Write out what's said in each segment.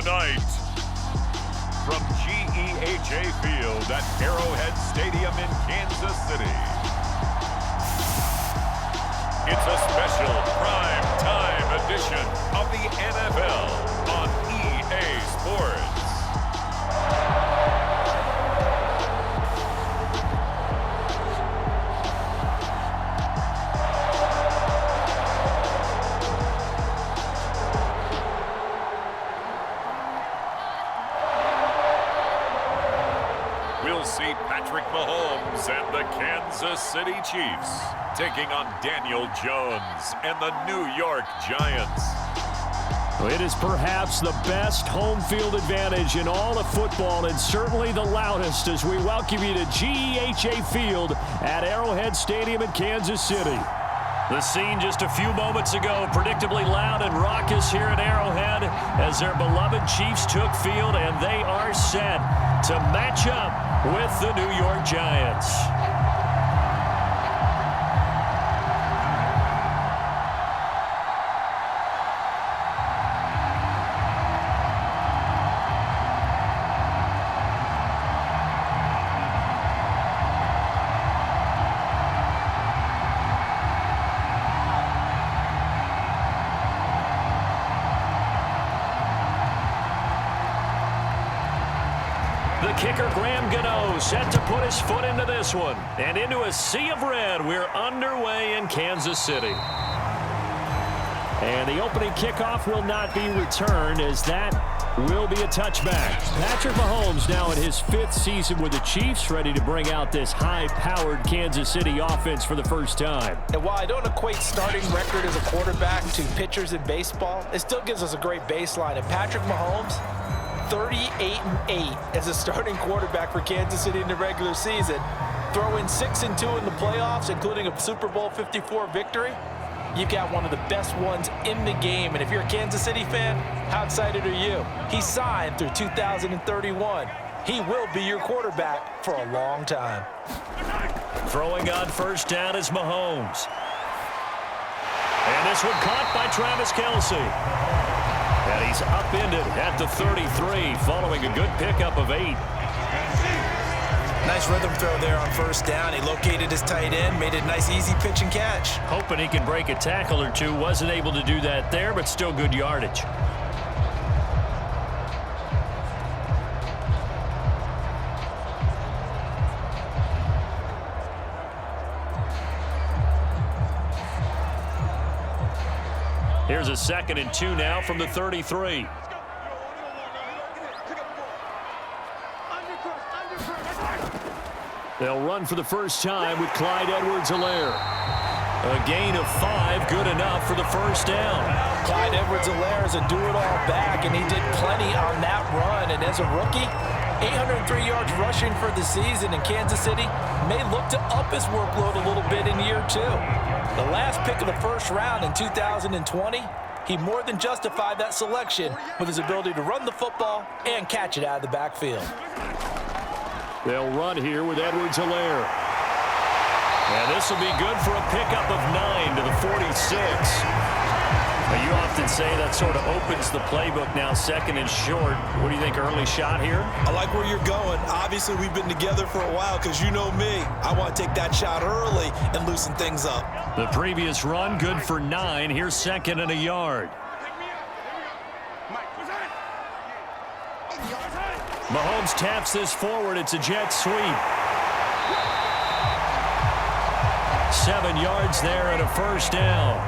tonight. From GEHA Field at Arrowhead Stadium in Kansas City. It's a special prime time edition of the NFL on EA Sports. We'll see Patrick Mahomes and the Kansas City Chiefs taking on Daniel Jones and the New York Giants. It is perhaps the best home field advantage in all of football, and certainly the loudest, as we welcome you to GEHA Field at Arrowhead Stadium in Kansas City. The scene just a few moments ago, predictably loud and raucous here at Arrowhead as their beloved Chiefs took field, and they are set to match up with the New York Giants. Kicker Graham Gano set to put his foot into this one. And into a sea of red, we're underway in Kansas City. And the opening kickoff will not be returned, as that will be a touchback. Patrick Mahomes now in his 5th season with the Chiefs, ready to bring out this high-powered Kansas City offense for the first time. And while I don't equate starting record as a quarterback to pitchers in baseball, it still gives us a great baseline. And Patrick Mahomes, 38-8 as a starting quarterback for Kansas City in the regular season. Throw in 6-2 in the playoffs, including a Super Bowl 54 victory. You've got one of the best ones in the game. And if you're a Kansas City fan, how excited are you? He signed through 2031. He will be your quarterback for a long time. Throwing on first down is Mahomes. And this one caught by Travis Kelce. And he's upended at the 33, following a good pickup of 8. Nice rhythm throw there on first down. He located his tight end, made a nice easy pitch and catch. Hoping he can break a tackle or two. Wasn't able to do that there, but still good yardage. Here's a 2nd and 2 now from the 33. They'll run for the first time with Clyde Edwards-Helaire. A gain of 5, good enough for the first down. Clyde Edwards-Helaire is a do-it-all back, and he did plenty on that run. And as a rookie, 803 yards rushing for the season, and Kansas City may look to up his workload a little bit in year 2. The last pick of the first round in 2020, he more than justified that selection with his ability to run the football and catch it out of the backfield. They'll run here with Edwards-Helaire. And this will be good for a pickup of 9 to the 46. Now, you often say that sort of opens the playbook now, 2nd and short. What do you think, early shot here? I like where you're going. Obviously, we've been together for a while because you know me. I want to take that shot early and loosen things up. The previous run, good for 9. Here's 2nd and a yard. Mahomes taps this forward. It's a jet sweep. 7 yards there and a first down.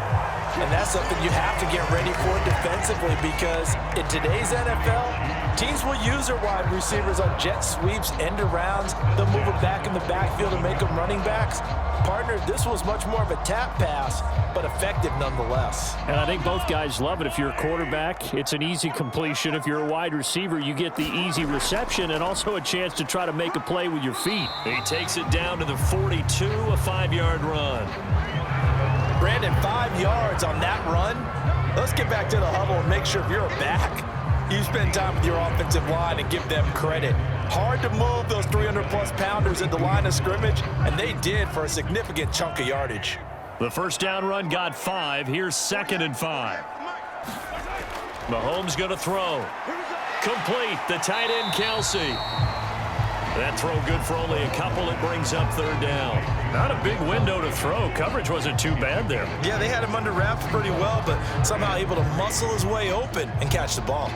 And that's something you have to get ready for defensively, because in today's NFL, teams will use their wide receivers on jet sweeps, end arounds. They'll move it back in the backfield and make them running backs. Partner, this was much more of a tap pass, but effective nonetheless. And I think both guys love it. If you're a quarterback, it's an easy completion. If you're a wide receiver, you get the easy reception and also a chance to try to make a play with your feet. He takes it down to the 42, a 5-yard run. Brandon, 5 yards on that run. Let's get back to the huddle and make sure if you're a back, you spend time with your offensive line and give them credit. Hard to move those 300-plus pounders at the line of scrimmage, and they did for a significant chunk of yardage. The first down run got 5. Here's 2nd and 5. Mahomes going to throw. Complete. The tight end, Kelsey. That throw good for only a couple. It brings up third down. Not a big window to throw. Coverage wasn't too bad there. Yeah, they had him under wraps pretty well, but somehow able to muscle his way open and catch the ball.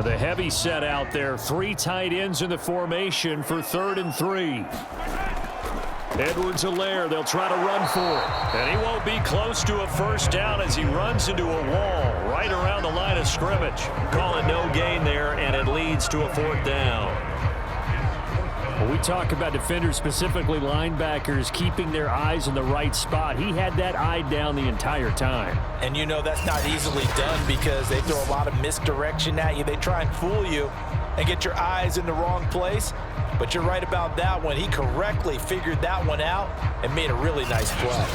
The heavy set out there. 3 tight ends in the formation for 3rd and 3. Edwards-Helaire, they'll try to run for it. And he won't be close to a first down as he runs into a wall right around the line of scrimmage. Call it no gain there, and it leads to a 4th down. When we talk about defenders, specifically linebackers, keeping their eyes in the right spot, he had that eye down the entire time. And you know that's not easily done because they throw a lot of misdirection at you. They try and fool you and get your eyes in the wrong place. But you're right about that one. He correctly figured that one out and made a really nice play.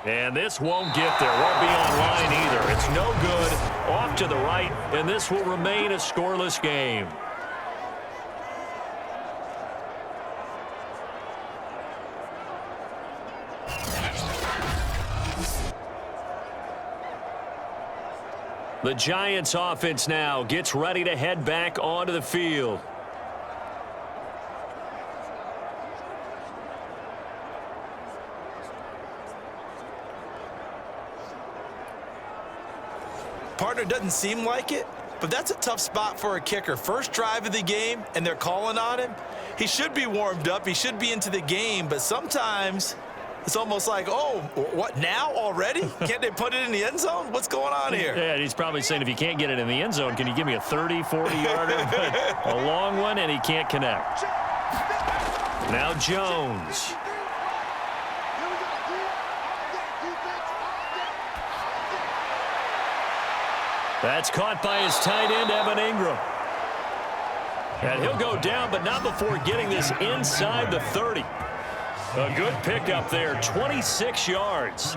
And this won't get there. Won't be online either. It's no good. Off to the right, and this will remain a scoreless game. The Giants offense now gets ready to head back onto the field. Partner, doesn't seem like it, but that's a tough spot for a kicker. First drive of the game, and they're calling on him. He should be warmed up. He should be into the game, but sometimes it's almost like, oh, what, now already? Can't they put it in the end zone? What's going on here? Yeah, he's probably saying, if you can't get it in the end zone, can you give me a 30, 40-yarder? But a long one, and he can't connect. Now Jones. That's caught by his tight end, Evan Ingram. And he'll go down, but not before getting this inside the 30. A good pickup there, 26 yards.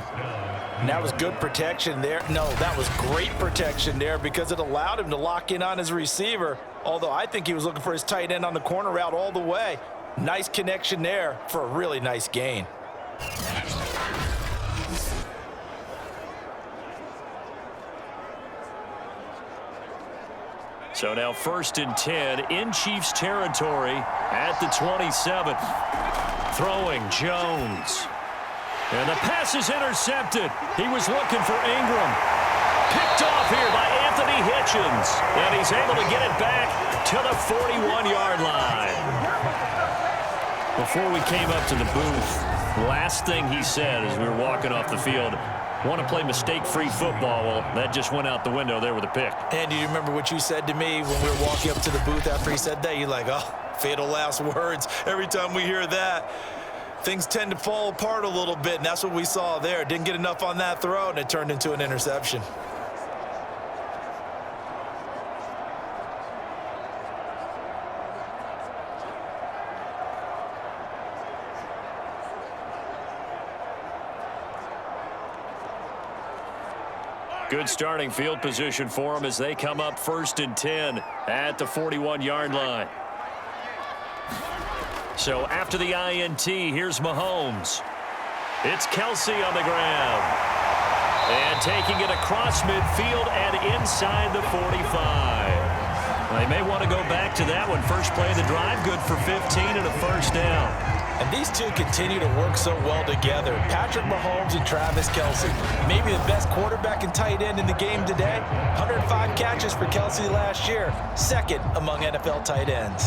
And that was good protection there. No, that was great protection there because it allowed him to lock in on his receiver, although I think he was looking for his tight end on the corner route all the way. Nice connection there for a really nice gain. So now 1st and 10 in Chiefs territory at the 27. Throwing Jones. And the pass is intercepted. He was looking for Ingram. Picked off here by Anthony Hitchens. And he's able to get it back to the 41-yard line. Before we came up to the booth, last thing he said as we were walking off the field, want to play mistake-free football. Well, that just went out the window there with a pick. And do you remember what you said to me when we were walking up to the booth after he said that? You're like, oh, fatal last words. Every time we hear that, things tend to fall apart a little bit, and that's what we saw there. Didn't get enough on that throw, and it turned into an interception. Good starting field position for them as they come up 1st and 10 at the 41-yard line. So after the INT, here's Mahomes. It's Kelsey on the ground. And taking it across midfield and inside the 45. They may want to go back to that one. First play of the drive, good for 15 and a first down. And these two continue to work so well together. Patrick Mahomes and Travis Kelce. Maybe the best quarterback and tight end in the game today. 105 catches for Kelce last year. 2nd among NFL tight ends.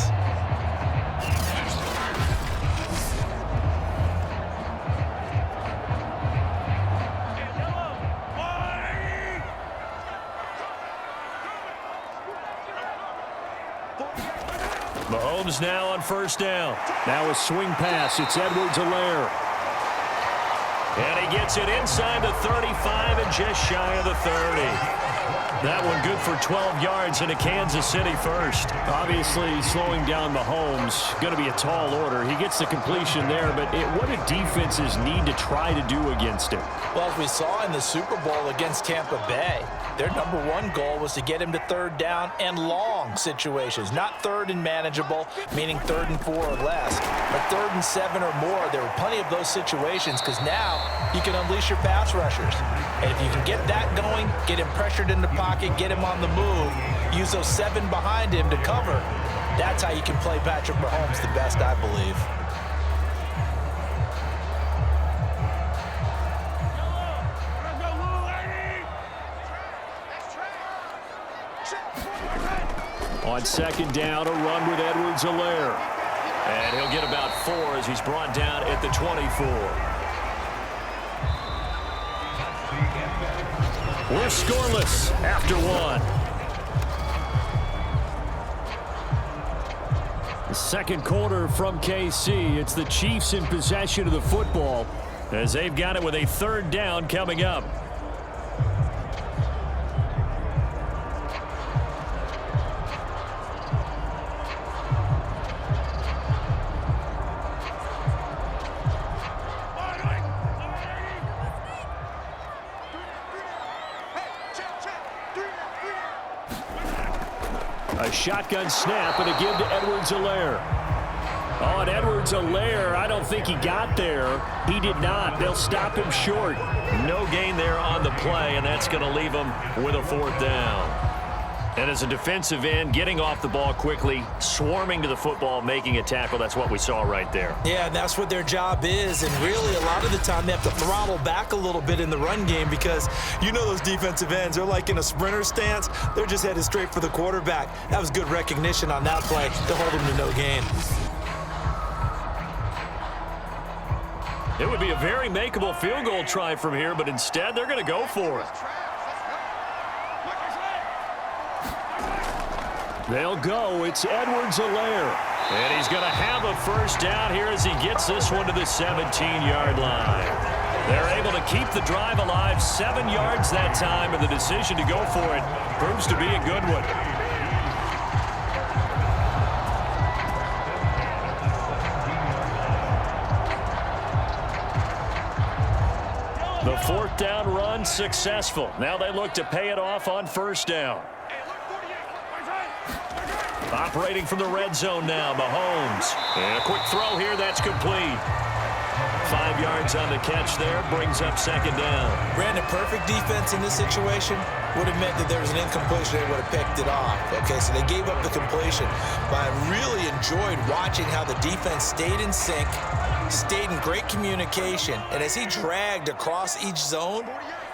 Mahomes now on 1st down. Now a swing pass. It's Edwards-Helaire. And he gets it inside the 35 and just shy of the 30. That one good for 12 yards into Kansas City first. Obviously, slowing down Mahomes, going to be a tall order. He gets the completion there, but what do defenses need to try to do against him? Well, as we saw in the Super Bowl against Tampa Bay, their #1 goal was to get him to 3rd down and long situations. Not 3rd and manageable, meaning 3rd and 4 or less, but 3rd and 7 or more. There were plenty of those situations because now you can unleash your pass rushers. And if you can get that going, get him pressured in the pocket, get him on the move, use those 7 behind him to cover, that's how you can play Patrick Mahomes the best, I believe. On 2nd down, a run with Edwards-Helaire. And he'll get about 4 as he's brought down at the 24. We're scoreless after 1. The 2nd quarter from KC. It's the Chiefs in possession of the football as they've got it with a 3rd down coming up. A shotgun snap and a give to Edwards-Helaire. Oh, and Edwards-Helaire, I don't think he got there. He did not. They'll stop him short. No gain there on the play, and that's going to leave him with a 4th down. And as a defensive end, getting off the ball quickly, swarming to the football, making a tackle, that's what we saw right there. Yeah, and that's what their job is. And really, a lot of the time, they have to throttle back a little bit in the run game because you know those defensive ends, they're like in a sprinter stance. They're just headed straight for the quarterback. That was good recognition on that play to hold him to no gain. It would be a very makeable field goal try from here, but instead they're going to go for it. They'll go. It's Edwards-Helaire. And he's going to have a 1st down here as he gets this one to the 17-yard line. They're able to keep the drive alive, 7 yards that time, and the decision to go for it proves to be a good one. The 4th down run successful. Now they look to pay it off on 1st down. Operating from the red zone now, Mahomes. And a quick throw here, that's complete. 5 yards on the catch there, brings up 2nd down. Brandon, perfect defense in this situation would have meant that there was an incompletion. They would have picked it off. Okay, so they gave up the completion. But I really enjoyed watching how the defense stayed in sync, stayed in great communication. And as he dragged across each zone,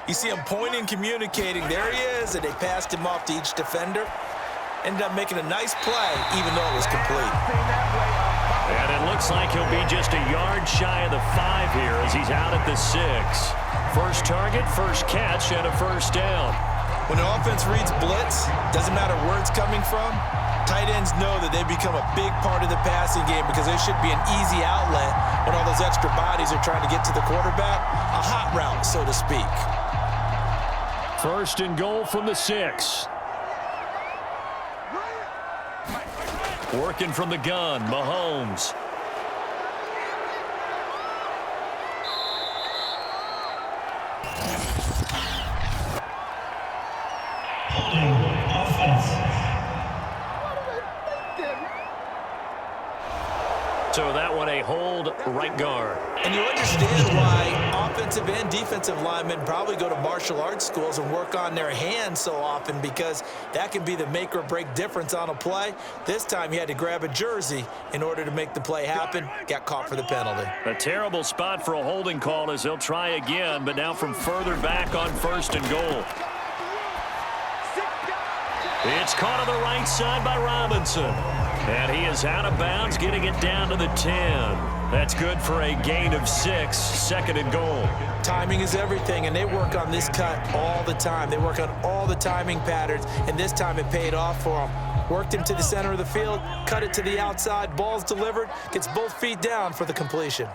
you see him pointing, communicating. There he is, and they passed him off to each defender. Ended up making a nice play, even though it was complete. And it looks like he'll be just a yard shy of the 5 here as he's out at the 6. First target, first catch, and a 1st down. When an offense reads blitz, doesn't matter where it's coming from, tight ends know that they become a big part of the passing game because there should be an easy outlet when all those extra bodies are trying to get to the quarterback. A hot route, so to speak. 1st and goal from the 6. Working from the gun, Mahomes. So that one a hold right guard. And you understand why offensive and defensive linemen probably go to martial arts schools and work on their hands so often, because that can be the make or break difference on a play. This time he had to grab a jersey in order to make the play happen. Got caught for the penalty. A terrible spot for a holding call as they'll try again, but now from further back on 1st and goal. It's caught on the right side by Robinson. And he is out of bounds, getting it down to the 10. That's good for a gain of 6, 2nd and goal. Timing is everything, and they work on this cut all the time. They work on all the timing patterns, and this time it paid off for them. Worked him to the center of the field, cut it to the outside, ball's delivered, gets both feet down for the completion.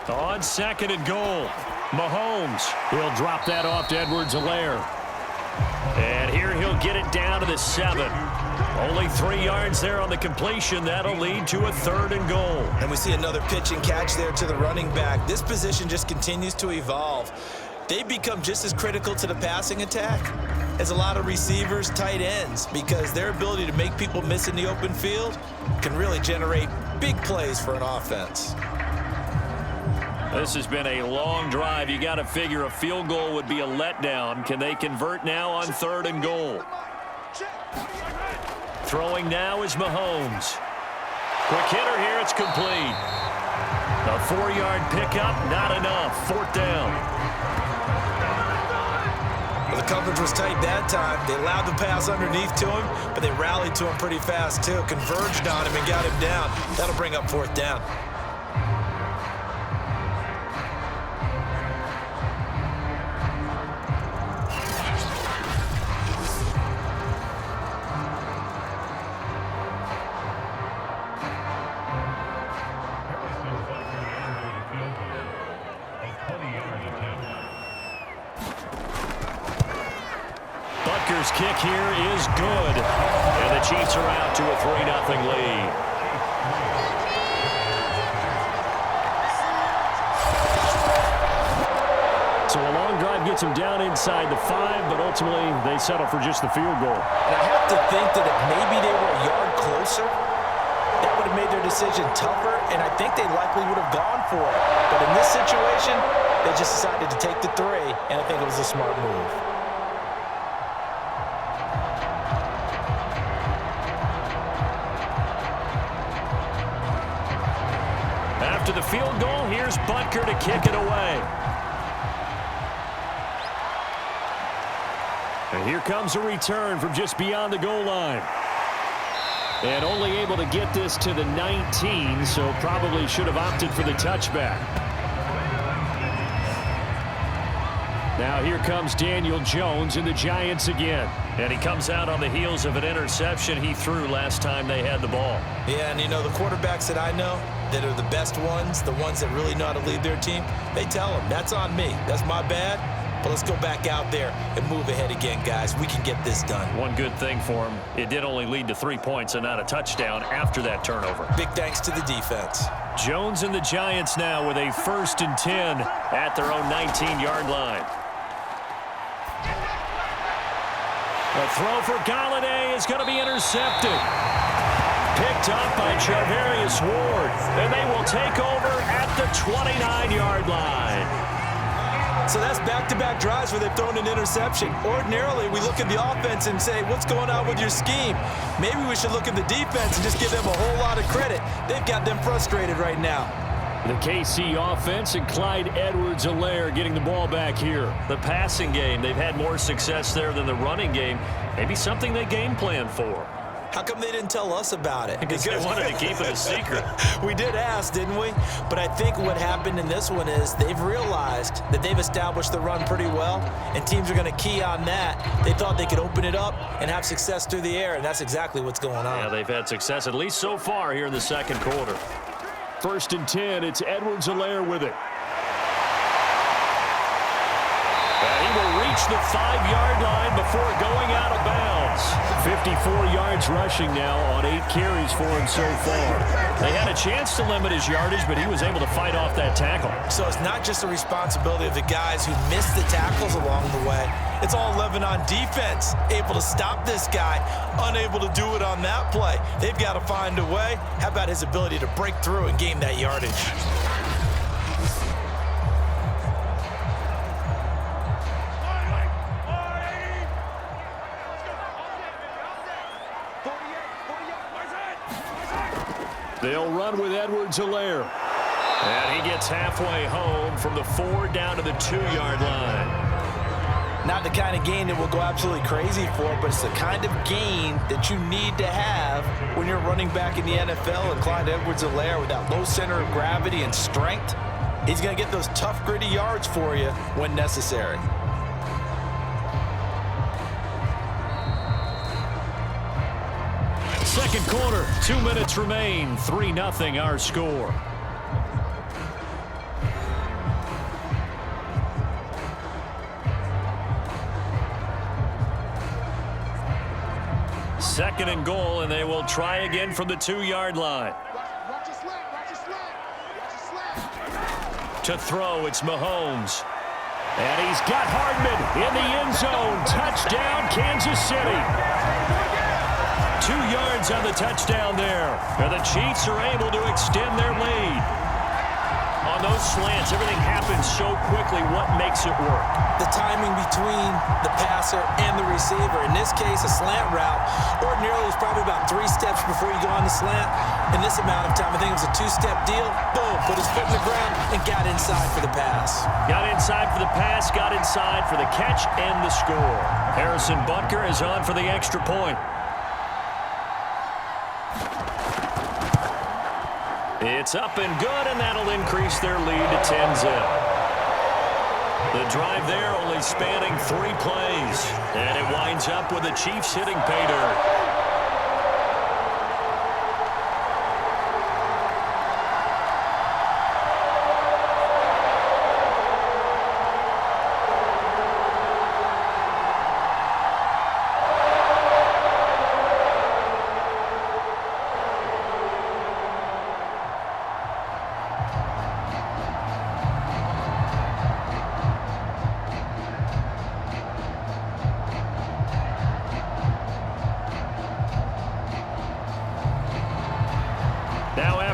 On 2nd and goal. Mahomes. He'll drop that off to Edwards-Helaire. And here he'll get it down to the 7. Only 3 yards there on the completion. That'll lead to a 3rd and goal. And we see another pitch and catch there to the running back. This position just continues to evolve. They become just as critical to the passing attack as a lot of receivers, tight ends, because their ability to make people miss in the open field can really generate big plays for an offense. This has been a long drive. You got to figure a field goal would be a letdown. Can they convert now on 3rd and goal? Throwing now is Mahomes. Quick hitter here. It's complete. A 4-yard pickup, not enough. 4th down. Well, the coverage was tight that time. They allowed the pass underneath to him, but they rallied to him pretty fast, too. Converged on him and got him down. That'll bring up 4th down. Kick here is good, and the Chiefs are out to a 3-0 lead. So a long drive gets them down inside the 5, but ultimately they settle for just the field goal. And I have to think that if maybe they were a yard closer, that would have made their decision tougher, and I think they likely would have gone for it. But in this situation, they just decided to take the 3, and I think it was a smart move. After the field goal, here's Butker to kick it away. And here comes a return from just beyond the goal line. And only able to get this to the 19, so probably should have opted for the touchback. Now here comes Daniel Jones and the Giants again. And he comes out on the heels of an interception he threw last time they had the ball. Yeah, and you know, the quarterbacks that I know that are the best ones, the ones that really know how to lead their team, they tell them, that's on me. That's my bad. But let's go back out there and move ahead again, guys. We can get this done. One good thing for him, it did only lead to 3 points and not a touchdown after that turnover. Big thanks to the defense. Jones and the Giants now with a 1st and 10 at their own 19-yard line. A throw for Golladay is going to be intercepted. Picked up by Charvarius Ward. And they will take over at the 29-yard line. So that's back-to-back drives where they've thrown an interception. Ordinarily, we look at the offense and say, what's going on with your scheme? Maybe we should look at the defense and just give them a whole lot of credit. They've got them frustrated right now. The KC offense and Clyde Edwards-Helaire getting the ball back here. The passing game, they've had more success there than the running game. Maybe something they game plan for. How come they didn't tell us about it? Because they wanted to keep it a secret. We did ask, didn't we? But I think what happened in this one is they've realized that they've established the run pretty well, and teams are going to key on that. They thought they could open it up and have success through the air, and that's exactly what's going on. Yeah, they've had success, at least so far here in the 2nd quarter. 1st and 10, it's Edwards-Helaire with it. And he will reach the 5-yard line before going out of bounds. 54 yards rushing now on 8 carries for him so far. They had a chance to limit his yardage, but he was able to fight off that tackle. So it's not just the responsibility of the guys who missed the tackles along the way. It's all 11 on defense, able to stop this guy, unable to do it on that play. They've got to find a way. How about his ability to break through and gain that yardage? They'll run with Edwards-Helaire. And he gets halfway home from the 4 down to the 2-yard line. Not the kind of gain that we'll go absolutely crazy for, but it's the kind of gain that you need to have when you're running back in the NFL. And Clyde Edwards-Helaire, with that low center of gravity and strength, he's going to get those tough, gritty yards for you when necessary. Second quarter, 2 minutes remain. 3-0 our score. second and goal, and they will try again from the 2-yard line. To throw, it's Mahomes. And he's got Hardman in the end zone. Touchdown, Kansas City. 2 yards on the touchdown there. And the Chiefs are able to extend their lead. On those slants, everything happens so quickly. What makes it work? The timing between the passer and the receiver. In this case, a slant route. Ordinarily, it's probably about 3 steps before you go on the slant. In this amount of time, I think it was a 2-step deal. Boom, put his foot in the ground and got inside for the pass. Got inside for the pass, got inside for the catch and the score. Harrison Butker is on for the extra point. It's up and good, and that'll increase their lead to 10-zip. The drive there only spanning 3 plays, and it winds up with the Chiefs hitting pay dirt.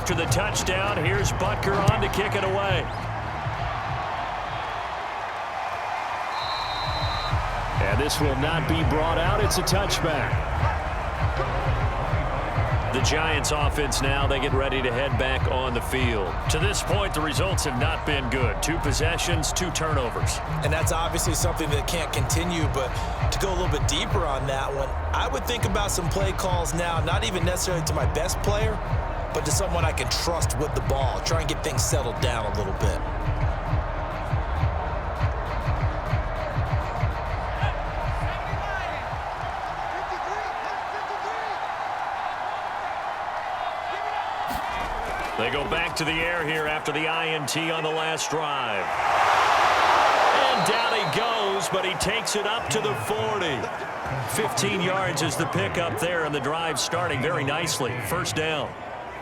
After the touchdown, here's Butker on to kick it away. And this will not be brought out. It's a touchback. The Giants offense now, they get ready to head back on the field. To this point, the results have not been good. 2 possessions, 2 turnovers. And that's obviously something that can't continue, but to go a little bit deeper on that one, I would think about some play calls now, not even necessarily to my best player, but to someone I can trust with the ball. Try and get things settled down a little bit. They go back to the air here after the INT on the last drive. And down he goes, but he takes it up to the 40. 15 yards is the pickup there, and the drive starting very nicely. First down.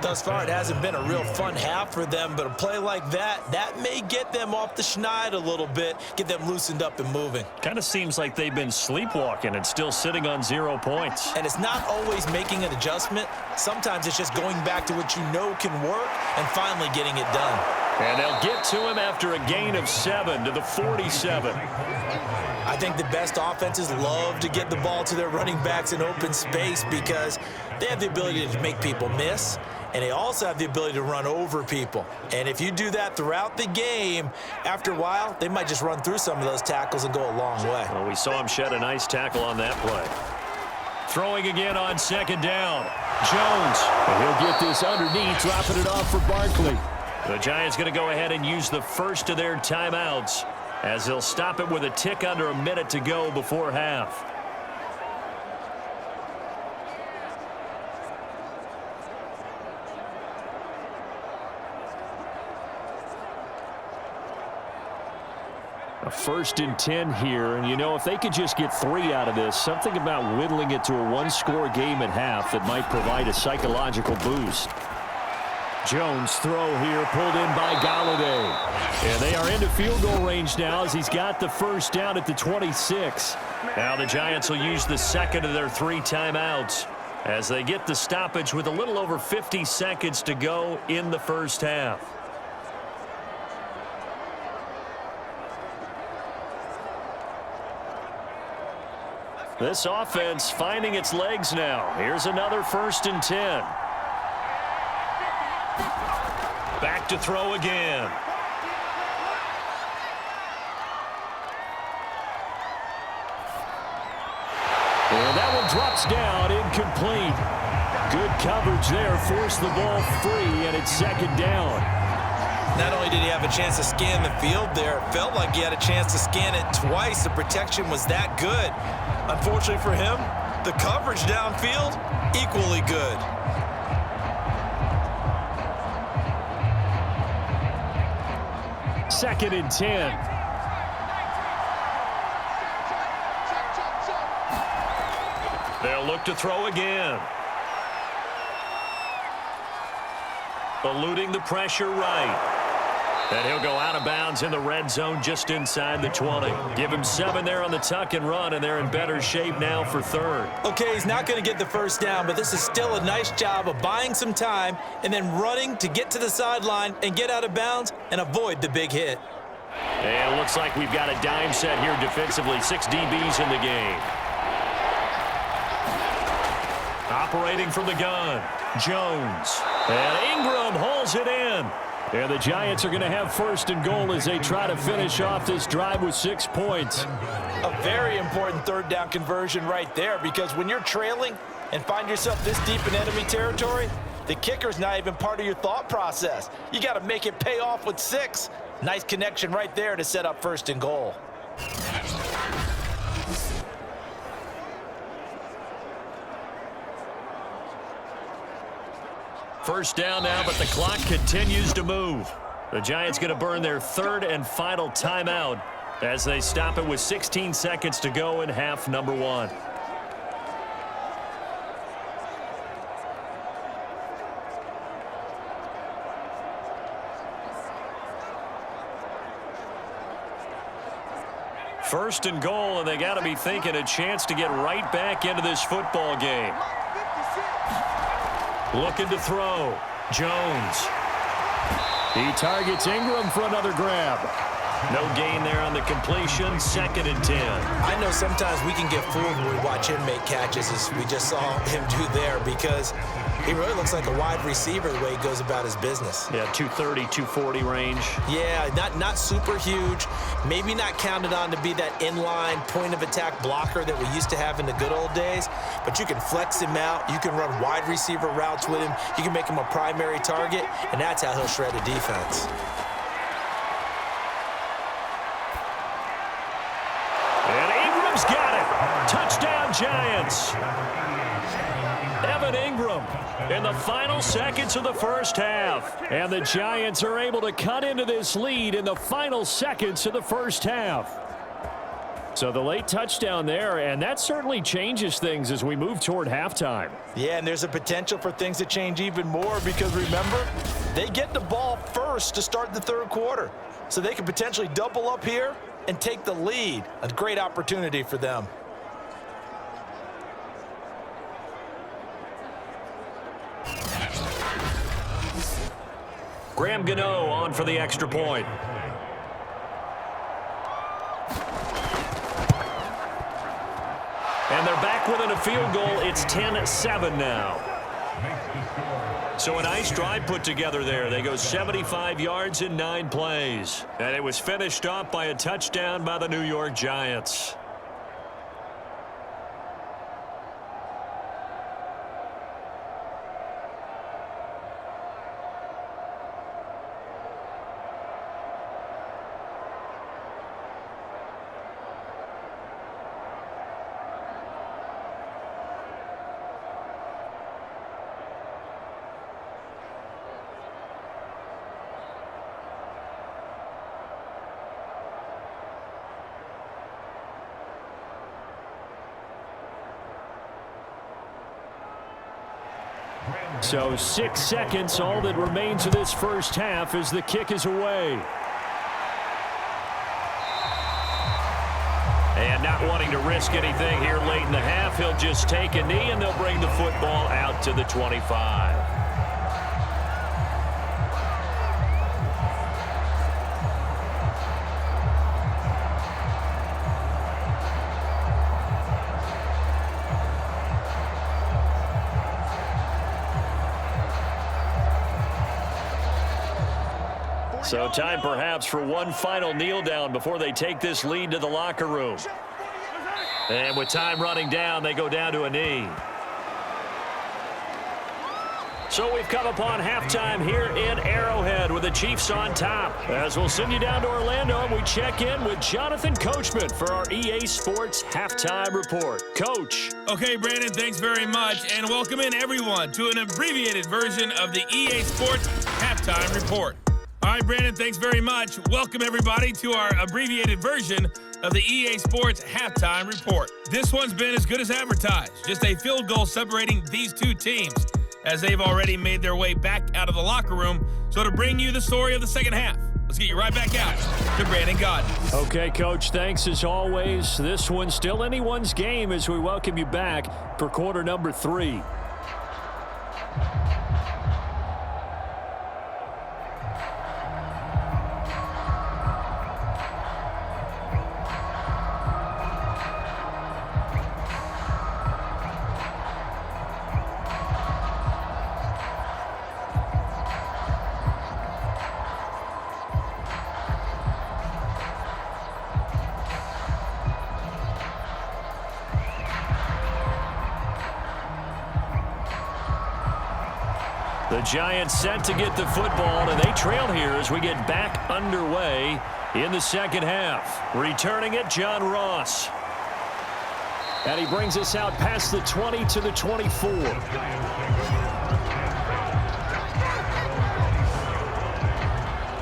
Thus far, it hasn't been a real fun half for them, but a play like that may get them off the schneid a little bit, get them loosened up and moving. Kind of seems like they've been sleepwalking and still sitting on 0 points. And it's not always making an adjustment. Sometimes it's just going back to what you know can work and finally getting it done. And they'll get to him after a gain of 7 to the 47. I think the best offenses love to get the ball to their running backs in open space because they have the ability to make people miss, and they also have the ability to run over people. And if you do that throughout the game, after a while, they might just run through some of those tackles and go a long way. Well, we saw him shed a nice tackle on that play. Throwing again on second down. Jones. And he'll get this underneath, dropping it off for Barkley. The Giants going to go ahead and use the first of their timeouts as they'll stop it with a tick under a minute to go before half. A 1st and 10 here, and you know, if they could just get 3 out of this, something about whittling it to a 1-score game at half that might provide a psychological boost. Jones throw here pulled in by Golladay. And they are into field goal range now as he's got the first down at the 26. Now the Giants will use the second of their 3 timeouts as they get the stoppage with a little over 50 seconds to go in the first half. This offense finding its legs now. Here's another 1st and 10. Back to throw again. And that one drops down, incomplete. Good coverage there, forced the ball free, and it's 2nd down. Not only did he have a chance to scan the field there, it felt like he had a chance to scan it twice. The protection was that good. Unfortunately for him, the coverage downfield, equally good. Second and 10. They'll They'll look to throw again. Eluding the pressure right. And he'll go out of bounds in the red zone just inside the 20. Give him 7 there on the tuck and run, and they're in better shape now for third. Okay, he's not going to get the first down, but this is still a nice job of buying some time and then running to get to the sideline and get out of bounds and avoid the big hit. And it looks like we've got a dime set here defensively. 6 DBs in the game. Operating from the gun, Jones. And Ingram hauls it in. And the Giants are going to have first and goal as they try to finish off this drive with 6 points. A very important third down conversion right there, because when you're trailing and find yourself this deep in enemy territory, the kicker's not even part of your thought process. You got to make it pay off with 6. Nice connection right there to set up first and goal. First down now, but the clock continues to move. The Giants going to burn their third and final timeout as they stop it with 16 seconds to go in half number 1. First and goal, and they got to be thinking a chance to get right back into this football game. Looking to throw. Jones. He targets Ingram for another grab. No gain there on the completion. 2nd and 10. I know sometimes we can get fooled when we watch him make catches, as we just saw him do there, because he really looks like a wide receiver the way he goes about his business. Yeah, 230, 240 range. Yeah, not super huge. Maybe not counted on to be that inline point-of-attack blocker that we used to have in the good old days, but you can flex him out. You can run wide receiver routes with him. You can make him a primary target, and that's how he'll shred a defense. And Ingram's got it. Touchdown, Giants. Evan Ingram in the final seconds of the first half. And the Giants are able to cut into this lead in the final seconds of the first half. So the late touchdown there, and that certainly changes things as we move toward halftime. Yeah, and there's a potential for things to change even more, because remember, they get the ball first to start the third quarter. So they could potentially double up here and take the lead. A great opportunity for them. Graham Gano on for the extra point. And they're back within a field goal. It's 10-7 now. So a nice drive put together there. They go 75 yards in 9 plays. And it was finished off by a touchdown by the New York Giants. So 6 seconds, all that remains of this first half as the kick is away. And not wanting to risk anything here late in the half, he'll just take a knee and they'll bring the football out to the 25. So time perhaps for one final kneel down before they take this lead to the locker room. And with time running down, they go down to a knee. So we've come upon halftime here in Arrowhead with the Chiefs on top. As we'll send you down to Orlando, and we check in with Jonathan Coachman for our EA Sports Halftime Report. Coach. Okay, Brandon, thanks very much. And welcome in, everyone, to an abbreviated version of the EA Sports Halftime Report. All right, Brandon, thanks very much. Welcome, everybody, to our abbreviated version of the EA Sports Halftime Report. This one's been as good as advertised. Just a field goal separating these two teams as they've already made their way back out of the locker room. So to bring you the story of the second half, let's get you right back out to Brandon Gaudin. Okay, Coach, thanks as always. This one's still anyone's game as we welcome you back for quarter number 3. The Giants set to get the football, and they trail here as we get back underway in the second half. Returning it, John Ross. And he brings us out past the 20 to the 24.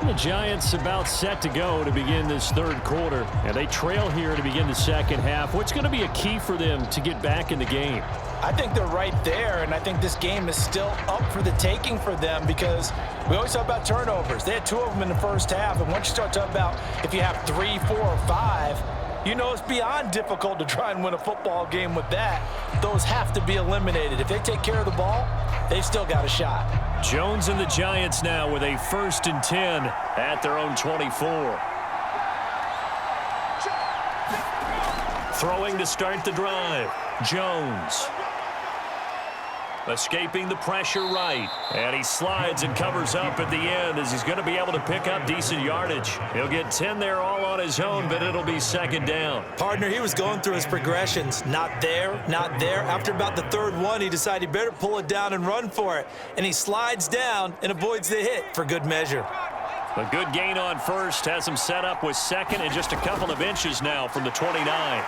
The Giants about set to go to begin this third quarter, and they trail here to begin the second half. What's going to be a key for them to get back in the game? I think they're right there, and I think this game is still up for the taking for them because we always talk about turnovers. They had 2 of them in the first half, and once you start talking about if you have 3, 4, or 5, you know it's beyond difficult to try and win a football game with that. Those have to be eliminated. If they take care of the ball, they've still got a shot. Jones and the Giants now with a 1st and 10 at their own 24. Throwing to start the drive. Jones. Escaping the pressure right. And he slides and covers up at the end as he's going to be able to pick up decent yardage. He'll get 10 there all on his own, but it'll be second down. Partner, he was going through his progressions. Not there, not there. After about the third one, he decided he better pull it down and run for it. And he slides down and avoids the hit for good measure. A good gain on first has him set up with second and just a couple of inches now from the 29.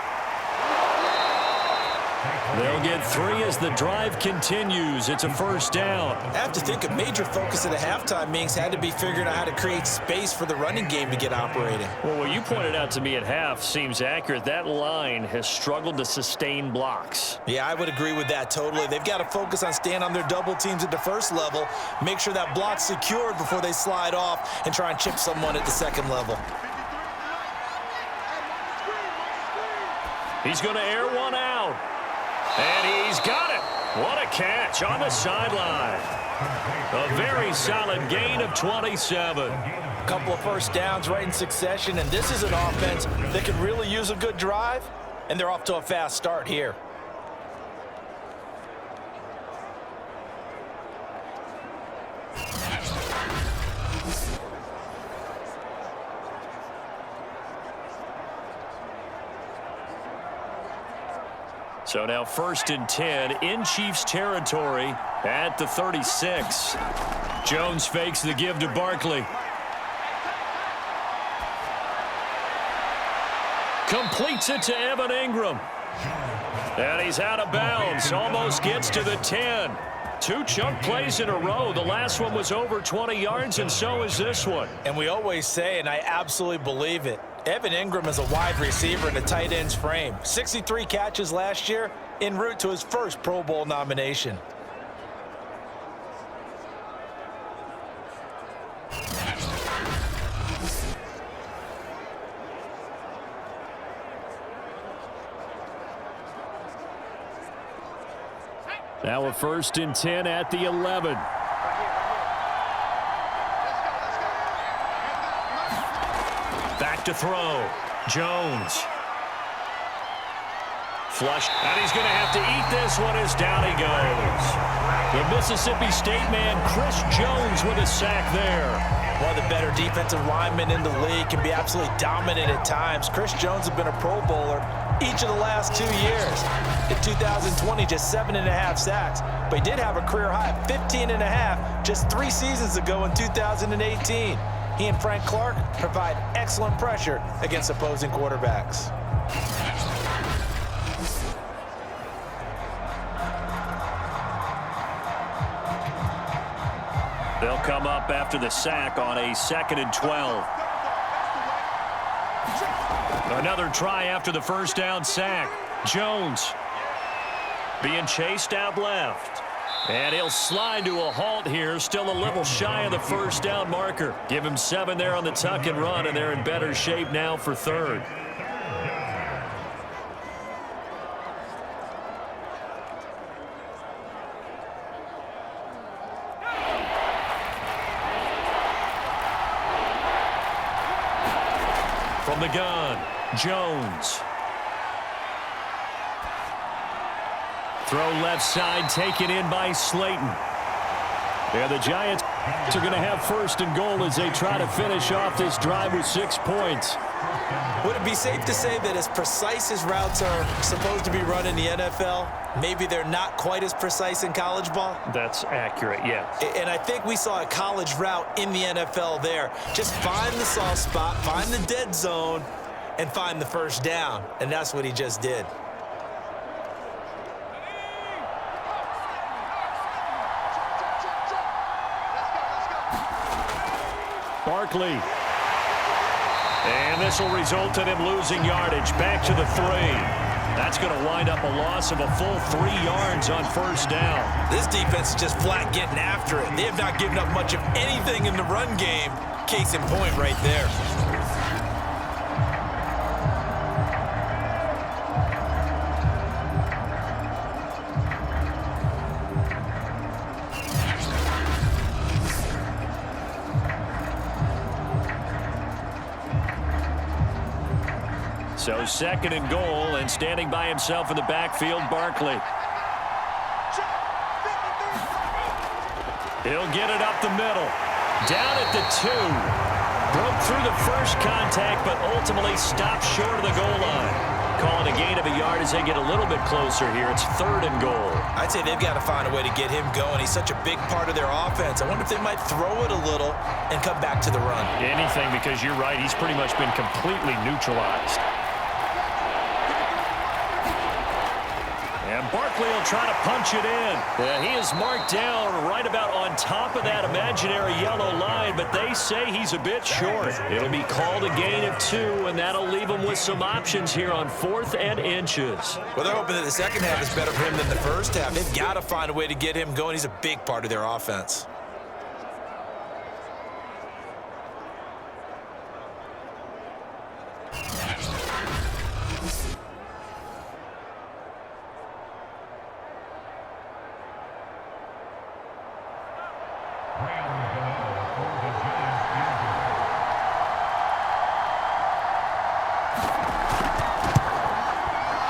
They'll get 3 as the drive continues. It's a first down. I have to think a major focus of the halftime meetings had to be figuring out how to create space for the running game to get operating. Well, what you pointed out to me at half seems accurate. That line has struggled to sustain blocks. Yeah, I would agree with that totally. They've got to focus on staying on their double teams at the first level, make sure that block's secured before they slide off and try and chip someone at the second level. He's going to air one out. And he's got it. What a catch on the sideline. A very solid gain of 27. A couple of first downs right in succession, and this is an offense that could really use a good drive, and they're off to a fast start here. So now 1st and 10 in Chiefs territory at the 36. Jones fakes the give to Barkley. Completes it to Evan Ingram. And he's out of bounds. Almost gets to the 10. 2 chunk plays in a row. The last one was over 20 yards, and so is this one. And we always say, and I absolutely believe it, Evan Ingram is a wide receiver in a tight end's frame. 63 catches last year, en route to his first Pro Bowl nomination. Now a 1st and 10 at the 11. Back to throw. Jones. Flush. And he's going to have to eat this one as down he goes. The Mississippi State man, Chris Jones, with a sack there. One of the better defensive linemen in the league, can be absolutely dominant at times. Chris Jones has been a Pro Bowler each of the last 2 years. In 2020, just 7.5 sacks, but he did have a career high of 15.5 just 3 seasons ago in 2018. He and Frank Clark provide excellent pressure against opposing quarterbacks. They'll come up up after the sack on a 2nd and 12. Another try after the first down sack. Jones being chased out left. And he'll slide to a halt here, still a little shy of the first down marker. Give him 7 there on the tuck and run, and they're in better shape now for 3rd. From the gun, Jones. Throw left side, taken in by Slayton. Yeah, the Giants are going to have 1st and goal as they try to finish off this drive with 6 points. Would it be safe to say that as precise as routes are supposed to be run in the NFL, maybe they're not quite as precise in college ball? That's accurate, yes. And I think we saw a college route in the NFL there. Just find the soft spot, find the dead zone, and find the first down. And that's what he just did. Barkley. And this will result in him losing yardage. Back to the 3. That's going to wind up a loss of a full 3 yards on first down. This defense is just flat getting after it. They have not given up much of anything in the run game. Case in point right there. So 2nd and goal, and standing by himself in the backfield, Barkley. He'll get it up the middle. Down at the 2. Broke through the first contact, but ultimately stopped short of the goal line. Calling a gain of a yard as they get a little bit closer here. It's 3rd and goal. I'd say they've got to find a way to get him going. He's such a big part of their offense. I wonder if they might throw it a little and come back to the run. Anything, because you're right. He's pretty much been completely neutralized. And Barkley will try to punch it in. He is marked down right about on top of that imaginary yellow line, but they say he's a bit short. It'll be called a gain of 2, and that'll leave him with some options here on 4th and inches. Well, they're hoping that the second half is better for him than the first half. They've got to find a way to get him going. He's a big part of their offense.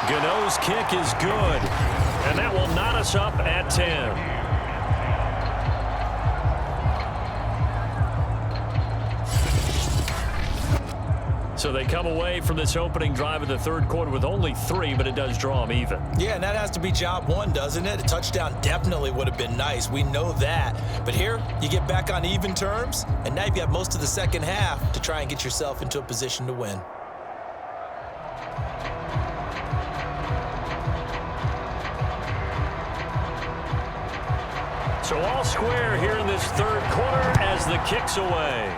Gano's kick is good, and that will knot us up at 10. So they come away from this opening drive of the 3rd quarter with only 3, but it does draw them even. Yeah, and that has to be job 1, doesn't it? A touchdown definitely would have been nice. We know that. But here, you get back on even terms, and now you've got most of the second half to try and get yourself into a position to win. So all square here in this 3rd quarter as the kick's away.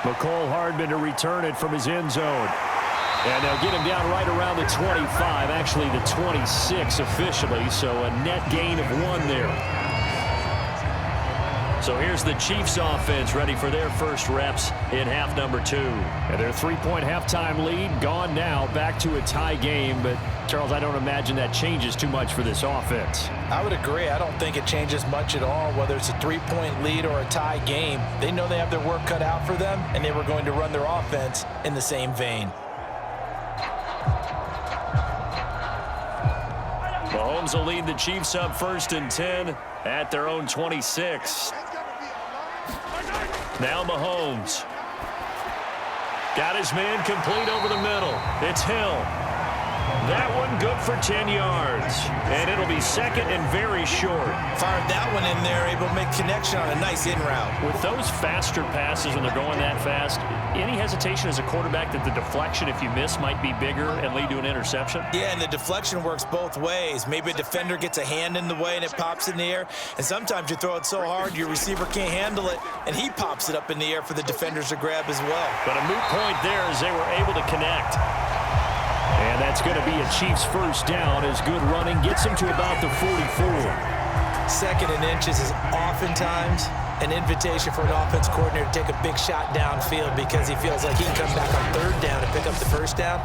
McCole Hardman to return it from his end zone. And they'll get him down right around the 25, actually the 26 officially, so a net gain of 1 there. So here's the Chiefs offense ready for their first reps in half number 2. And their 3-point halftime lead gone now, back to a tie game. But, Charles, I don't imagine that changes too much for this offense. I would agree. I don't think it changes much at all, whether it's a 3-point lead or a tie game. They know they have their work cut out for them, and they were going to run their offense in the same vein. Mahomes will lead the Chiefs up 1st and 10 at their own 26. Now Mahomes. Got his man complete over the middle. It's Hill. That one good for 10 yards. And it'll be second and very short. Fired that one in there, able to make connection on a nice in route. With those faster passes when they're going that fast, any hesitation as a quarterback that the deflection, if you miss, might be bigger and lead to an interception? Yeah, and the deflection works both ways. Maybe a defender gets a hand in the way and it pops in the air. And sometimes you throw it so hard your receiver can't handle it, and he pops it up in the air for the defenders to grab as well. But a moot point there as they were able to connect. And that's going to be a Chiefs first down as good running gets them to about the 44. Second and inches is oftentimes an invitation for an offense coordinator to take a big shot downfield because he feels like he can come back on third down and pick up the first down.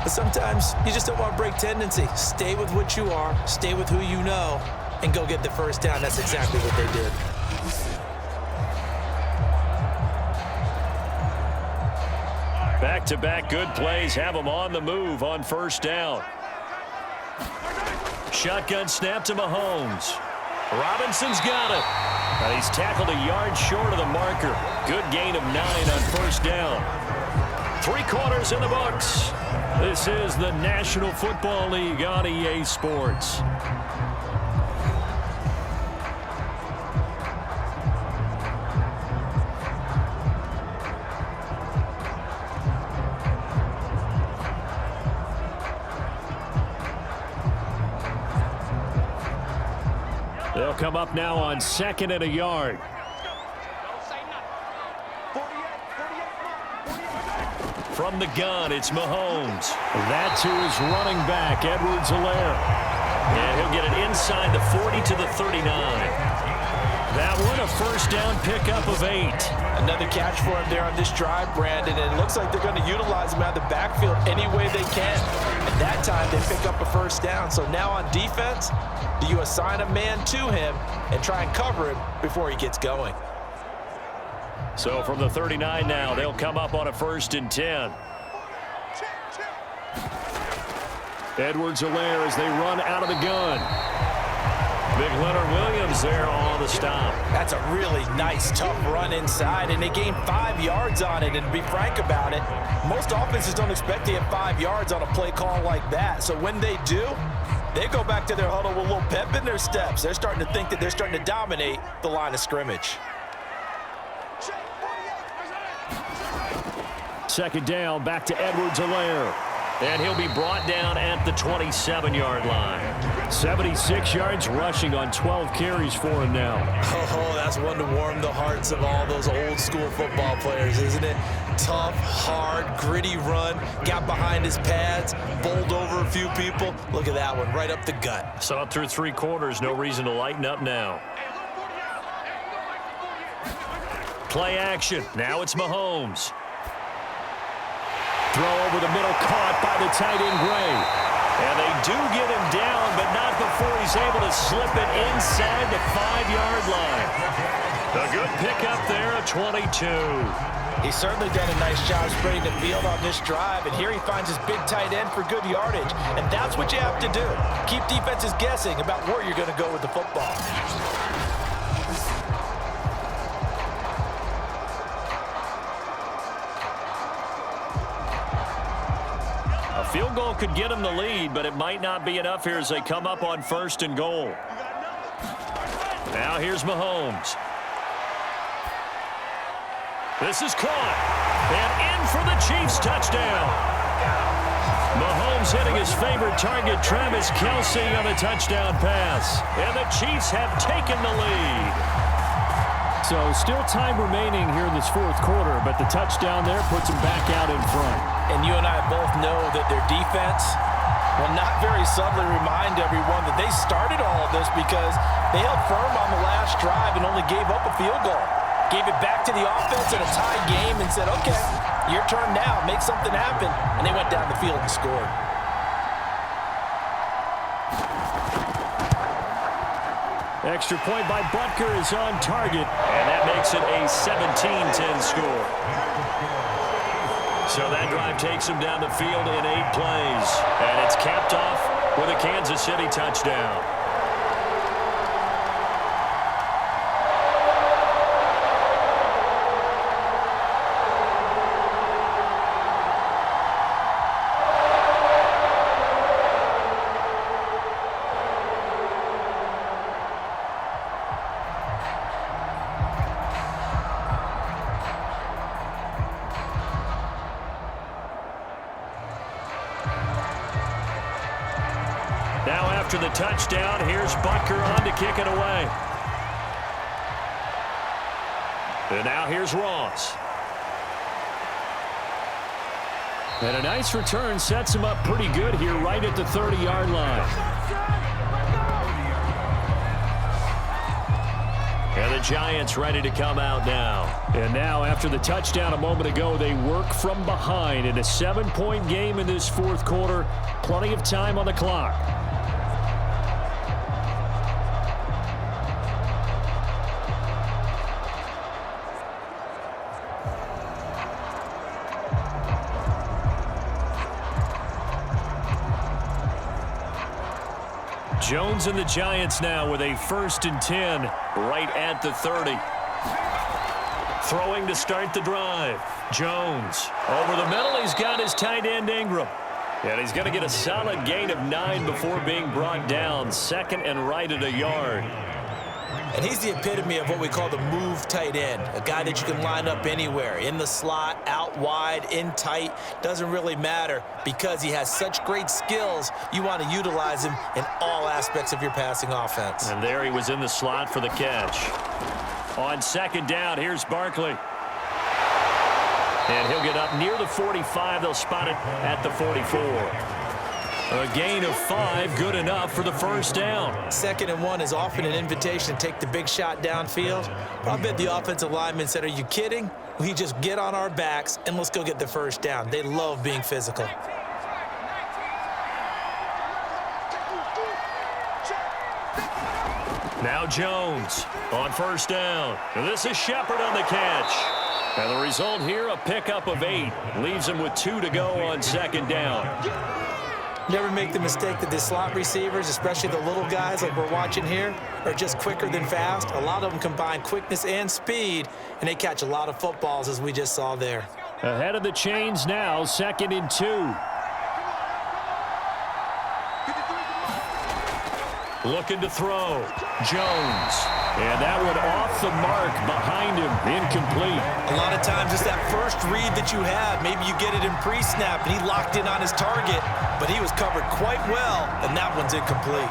But sometimes you just don't want to break tendency. Stay with what you are, stay with who you know, and go get the first down. That's exactly what they did. Back-to-back good plays have them on the move on first down. Shotgun snap to Mahomes. Robinson's got it. And he's tackled a yard short of the marker. Good gain of 9 on first down. 3 quarters in the books. This is the National Football League on EA Sports. They'll come up now on second and a yard. From the gun, it's Mahomes. That's who is running back, Edwards-Helaire. And he'll get it inside the 40 to the 39. That one, a first down pickup of 8. Another catch for him there on this drive, Brandon, and it looks like they're going to utilize him out of the backfield any way they can. And that time, they pick up a first down. So now on defense, do you assign a man to him and try and cover him before he gets going? So from the 39 now, they'll come up on a 1st and 10. Edwards-Helaire as they run out of the gun. Big Leonard Williams there on the stop. That's a really nice, tough run inside, and they gained 5 yards on it. And to be frank about it, most offenses don't expect to get 5 yards on a play call like that. So when they do, they go back to their huddle with a little pep in their steps. They're starting to think that they're starting to dominate the line of scrimmage. Second down, back to Edwards-Helaire. And he'll be brought down at the 27-yard line. 76 yards rushing on 12 carries for him now. Oh, that's one to warm the hearts of all those old school football players, isn't it? Tough, hard, gritty run. Got behind his pads, bowled over a few people. Look at that one, right up the gut. Saw it through 3 quarters. No reason to lighten up now. Play action. Now it's Mahomes. Throw over the middle, caught by the tight end, Gray. And they do get him down, but not before he's able to slip it inside the 5-yard line. A good pickup there, a 22. He's certainly done a nice job spreading the field on this drive, and here he finds his big tight end for good yardage. And that's what you have to do. Keep defenses guessing about where you're going to go with the football. Field goal could get them the lead, but it might not be enough here as they come up on 1st and goal. Now here's Mahomes. This is caught. And in for the Chiefs touchdown. Mahomes hitting his favorite target, Travis Kelce, on a touchdown pass. And the Chiefs have taken the lead. So still time remaining here in this 4th quarter, but the touchdown there puts them back out in front. And you and I both know that their defense will not very subtly remind everyone that they started all of this because they held firm on the last drive and only gave up a field goal. Gave it back to the offense in a tie game and said, okay, your turn now, make something happen. And they went down the field and scored. Extra point by Butker is on target, and that makes it a 17-10 score. So that drive takes him down the field in 8 plays, and it's capped off with a Kansas City touchdown. after the touchdown. Here's Butker on to kick it away. And now here's Ross. And a nice return sets him up pretty good here right at the 30-yard line. And the Giants ready to come out now. And now, after the touchdown a moment ago, they work from behind in a 7-point game in this fourth quarter. Plenty of time on the clock. Jones and the Giants now with a 1st and 10 right at the 30. Throwing to start the drive. Jones over the middle. He's got his tight end Ingram. And he's going to get a solid gain of 9 before being brought down. 2nd and right at a yard. And he's the epitome of what we call the move tight end, a guy that you can line up anywhere, in the slot, out wide, in tight, doesn't really matter because he has such great skills. You want to utilize him in all aspects of your passing offense. And there he was in the slot for the catch. On 2nd down, here's Barkley. And he'll get up near the 45. They'll spot it at the 44. A gain of 5, good enough for the 1st down. 2nd and 1 is often an invitation to take the big shot downfield. But I bet the offensive lineman said, are you kidding? We just get on our backs and let's go get the 1st down. They love being physical. Now Jones on 1st down. And this is Shepard on the catch. And the result here, a pickup of 8. Leaves him with 2 to go on 2nd down. Never make the mistake that the slot receivers, especially the little guys like we're watching here, are just quicker than fast. A lot of them combine quickness and speed, and they catch a lot of footballs, as we just saw there. Ahead of the chains now, 2nd and 2. Looking to throw. Jones. And that one off the mark behind him. Incomplete. A lot of times it's that first read that you have. Maybe you get it in pre-snap, and he locked in on his target, but he was covered quite well, and that one's incomplete.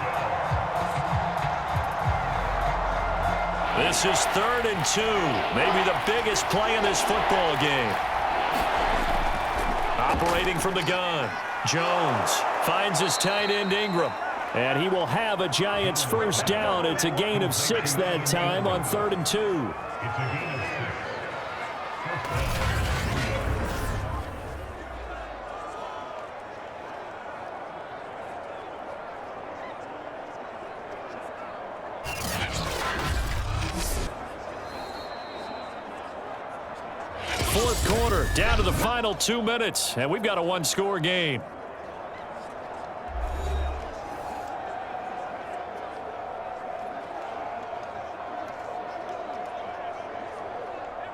This is 3rd and 2. Maybe the biggest play in this football game. Operating from the gun. Jones finds his tight end Ingram. And he will have a Giants 1st down. It's a gain of 6 that time on 3rd and 2. Fourth quarter, down to the final 2 minutes, and we've got a 1-score game.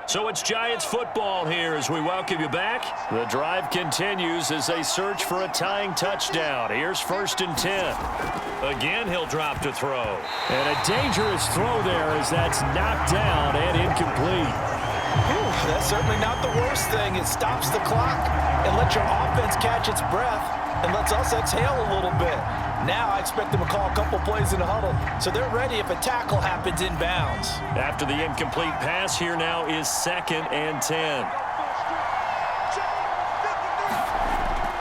So it's Giants football here as we welcome you back. The drive continues as they search for a tying touchdown. Here's 1st and 10. Again, he'll drop to throw. And a dangerous throw there as that's knocked down and incomplete. Whew, that's certainly not the worst thing. It stops the clock and lets your offense catch its breath and lets us exhale a little bit. Now I expect them to call a couple plays in the huddle, so they're ready if a tackle happens inbounds. After the incomplete pass, here now is 2nd and 10.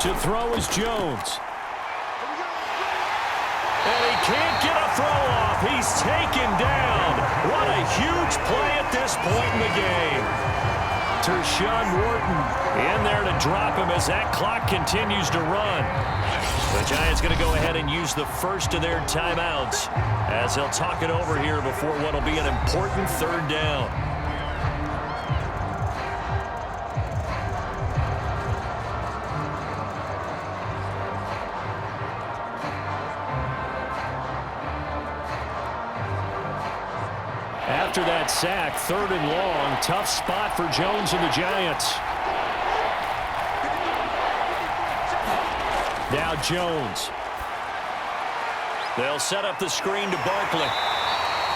To throw is Jones. And he can't get a throw off. He's taken down. What a huge play at this point in the game. Tershawn Wharton in there to drop him as that clock continues to run. The Giants going to go ahead and use the first of their timeouts as they'll talk it over here before what will be an important 3rd down. After that sack, 3rd and long, tough spot for Jones and the Giants. Now Jones. They'll set up the screen to Barkley.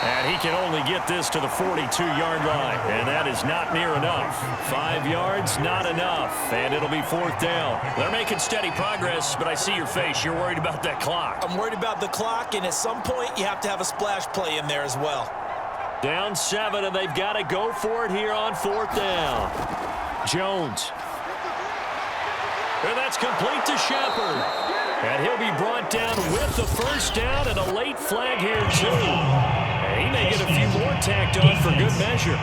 And he can only get this to the 42-yard line. And that is is not near enough. 5 yards, not enough. And it'll be 4th down. They're making steady progress, but I see your face. You're worried about that clock. I'm worried about the clock, and at some point, you have to have a splash play in there as well. Down 7, and they've got to go for it here on 4th down. Jones. And that's complete to Shepard. And he'll be brought down with the 1st down and a late flag here, too. And he may get a few more tacked on for good measure.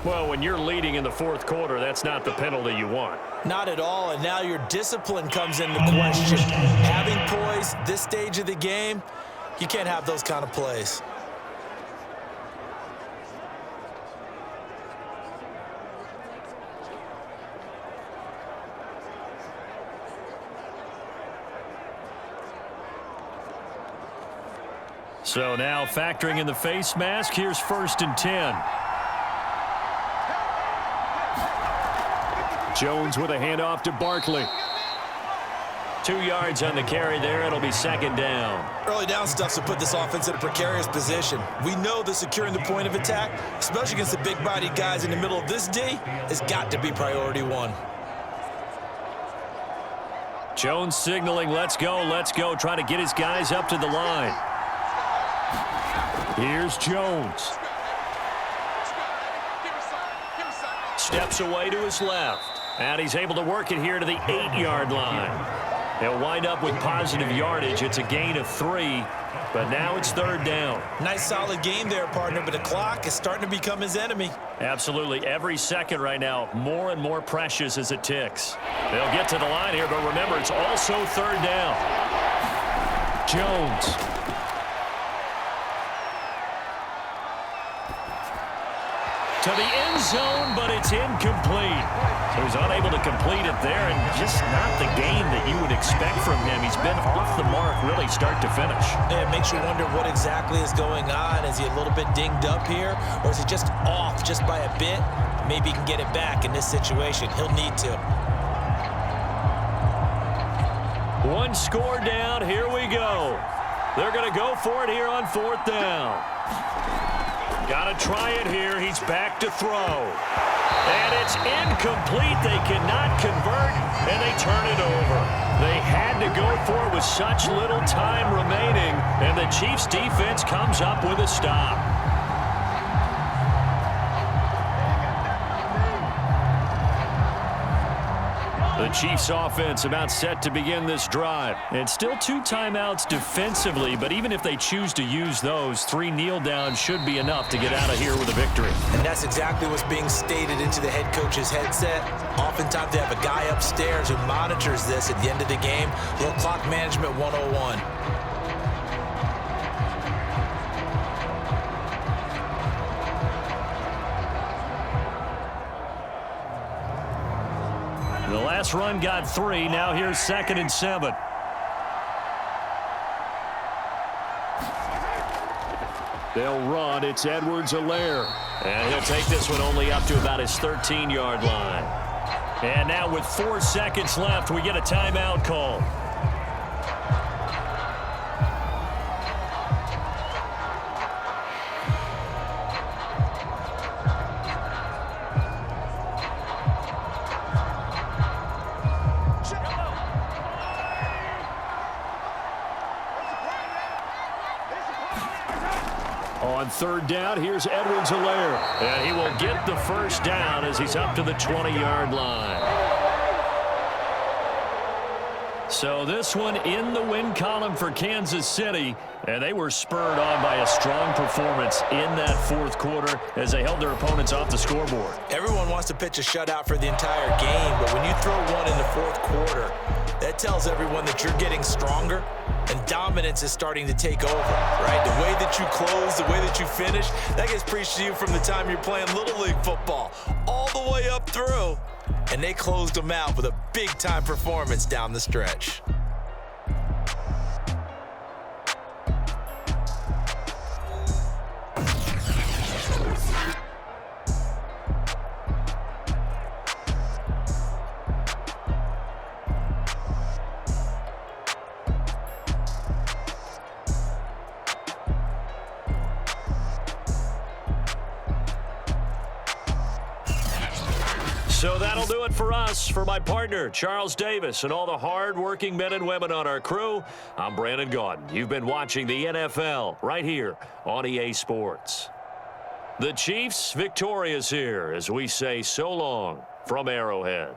Well, when you're leading in the 4th quarter, that's not the penalty you want. Not at all, and now your discipline comes into question. Having poise this stage of the game, you can't have those kind of plays. So now factoring in the face mask, here's 1st and 10. Jones with a handoff to Barkley. 2 yards on the carry there. It'll be 2nd down. Early down stuff will put this offense in a precarious position. We know that securing the point of attack, especially against the big-bodied guys in the middle of this D, has got to be priority 1. Jones signaling, let's go, trying to get his guys up to the line. Here's Jones. Steps away to his left. And he's able to work it here to the 8-yard line. He'll wind up with positive yardage. It's a gain of 3, but now it's 3rd down. Nice solid game there, partner, but the clock is starting to become his enemy. Absolutely. Every second right now, more and more precious as it ticks. They'll get to the line here, but remember, it's also 3rd down. Jones. To the end zone, but it's incomplete. So he's unable to complete it there, and just not the game that you would expect from him. He's been off the mark really start to finish. Yeah, it makes you wonder what exactly is going on. Is he a little bit dinged up here, or is he just off just by a bit? Maybe he can get it back in this situation. He'll need to. 1 score down. Here we go. They're going to go for it here on 4th down. Got to try it here. He's back to throw. And it's incomplete. They cannot convert, and they turn it over. They had to go for it with such little time remaining, and the Chiefs' defense comes up with a stop. The Chiefs offense about set to begin this drive. And still 2 timeouts defensively, but even if they choose to use those, 3 kneel downs should be enough to get out of here with a victory. And that's exactly what's being stated into the head coach's headset. Oftentimes they have a guy upstairs who monitors this at the end of the game. Little clock management 101. The last run got 3. Now here's 2nd and 7. They'll run. It's Edwards-Helaire. And he'll take this one only up to about his 13-yard line. And now with 4 seconds left, we get a timeout call. On 3rd down, here's Edwards-Helaire. And he will get the 1st down as he's up to the 20-yard line. So this one in the win column for Kansas City, and they were spurred on by a strong performance in that 4th quarter as they held their opponents off the scoreboard. Everyone wants to pitch a shutout for the entire game, but when you throw one in the 4th quarter, that tells everyone that you're getting stronger and dominance is starting to take over, right? The way that you close, the way that you finish, that gets preached to you from the time you're playing Little League football all the way up through. And they closed them out with a big-time performance down the stretch. So that'll do it for us. For my partner, Charles Davis, and all the hard-working men and women on our crew, I'm Brandon Gaudin. You've been watching the NFL right here on EA Sports. The Chiefs victorious here as we say so long from Arrowhead.